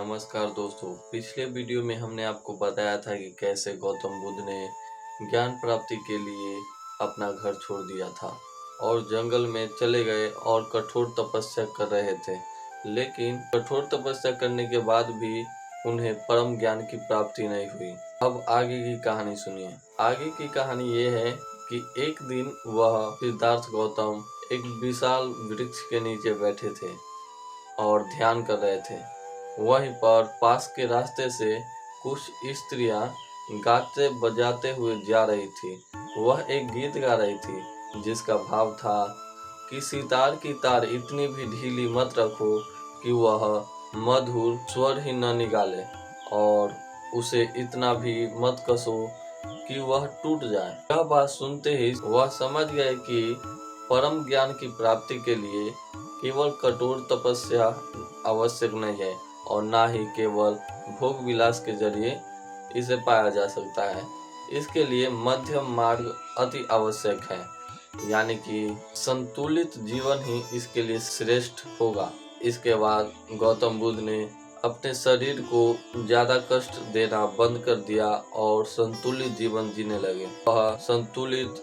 नमस्कार दोस्तों, पिछले वीडियो में हमने आपको बताया था कि कैसे गौतम बुद्ध ने ज्ञान प्राप्ति के लिए अपना घर छोड़ दिया था और जंगल में चले गए और कठोर तपस्या कर रहे थे। लेकिन कठोर तपस्या करने के बाद भी उन्हें परम ज्ञान की प्राप्ति नहीं हुई। अब आगे की कहानी सुनिए। आगे की कहानी ये है कि एक दिन वह सिद्धार्थ गौतम एक विशाल वृक्ष के नीचे बैठे थे और ध्यान कर रहे थे। वहीं पर पास के रास्ते से कुछ स्त्रियां गाते बजाते हुए जा रही थी। वह एक गीत गा रही थी जिसका भाव था कि सितार की तार इतनी भी ढीली मत रखो कि वह मधुर स्वर ही न निकाले और उसे इतना भी मत कसो कि वह टूट जाए। यह बात सुनते ही वह समझ गए कि परम ज्ञान की प्राप्ति के लिए केवल कठोर तपस्या आवश्यक नहीं है और ना ही केवल भोग विलास के जरिए इसे पाया जा सकता है। इसके लिए मध्यम मार्ग अति आवश्यक है, यानी कि संतुलित जीवन ही इसके लिए श्रेष्ठ होगा। इसके बाद गौतम बुद्ध ने अपने शरीर को ज्यादा कष्ट देना बंद कर दिया और संतुलित जीवन जीने लगे। वह संतुलित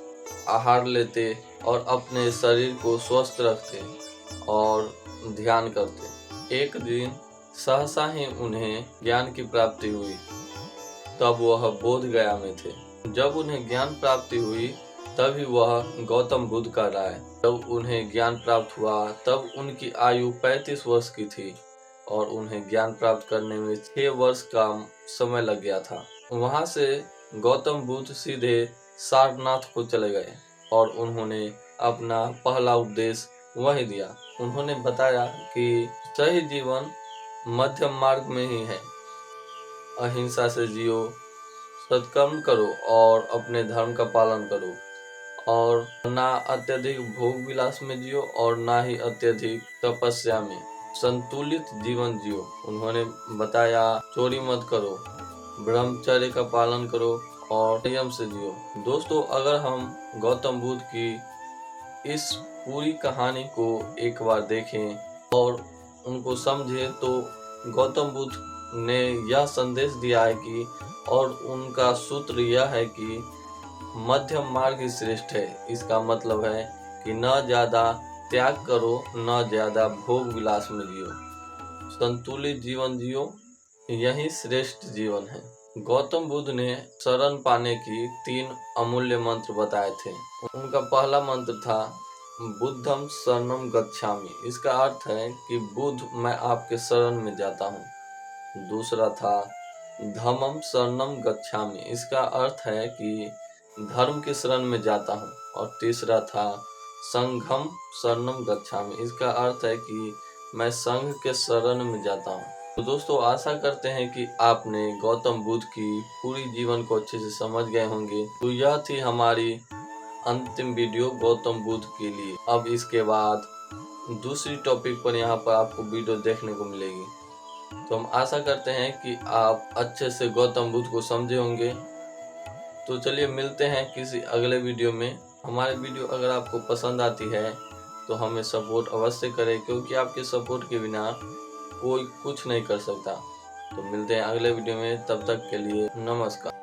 आहार लेते और अपने शरीर को स्वस्थ रखते और ध्यान करते। एक दिन सहसा ही उन्हें ज्ञान की प्राप्ति हुई। तब वह बोध गया में थे। जब उन्हें ज्ञान प्राप्ति हुई तभी वह गौतम बुद्ध कहलाए। जब उन्हें ज्ञान प्राप्त हुआ तब उनकी आयु 35 वर्ष की थी और उन्हें ज्ञान प्राप्त करने में 6 वर्ष का समय लग गया था। वहां से गौतम बुद्ध सीधे सारनाथ को चले गए और उन्होंने अपना पहला उपदेश वही दिया। उन्होंने बताया कि सही जीवन मध्यम मार्ग में ही है। अहिंसा से जियो, सत्कर्म करो और अपने धर्म का पालन करो और ना अत्यधिक भोग विलास में जियो और ना ही अत्यधिक तपस्या में। संतुलित जीवन जियो। उन्होंने बताया चोरी मत करो, ब्रह्मचर्य का पालन करो और संयम से जियो। दोस्तों, अगर हम गौतम बुद्ध की इस पूरी कहानी को एक बार देखें और उनको समझे तो गौतम बुद्ध ने यह संदेश दिया है कि और उनका सूत्र यह है कि मध्यम मार्ग ही श्रेष्ठ है। इसका मतलब है कि न ज्यादा त्याग करो न ज्यादा भोग विलास में जियो, संतुलित जीवन जियो, यही श्रेष्ठ जीवन है। गौतम बुद्ध ने शरण पाने की 3 अमूल्य मंत्र बताए थे। उनका पहला मंत्र था बुद्धम शरणम गच्छामि। इसका अर्थ है कि बुद्ध मैं आपके शरण में जाता हूँ। दूसरा था धम्मम शरणम गच्छामि। इसका अर्थ है कि धर्म के शरण में जाता हूँ। और तीसरा था संघम शरणम गच्छामि। इसका अर्थ है कि मैं संघ के शरण में जाता हूँ। तो दोस्तों, आशा करते हैं कि आपने गौतम बुद्ध की पूरी जीवन को अच्छे से समझ गए होंगे। तो यह थी हमारी अंतिम वीडियो गौतम बुद्ध के लिए। अब इसके बाद दूसरी टॉपिक पर यहाँ पर आपको वीडियो देखने को मिलेगी। तो हम आशा करते हैं कि आप अच्छे से गौतम बुद्ध को समझे होंगे। तो चलिए मिलते हैं किसी अगले वीडियो में। हमारे वीडियो अगर आपको पसंद आती है तो हमें सपोर्ट अवश्य करें, क्योंकि आपके सपोर्ट के बिना कोई कुछ नहीं कर सकता। तो मिलते हैं अगले वीडियो में, तब तक के लिए नमस्कार।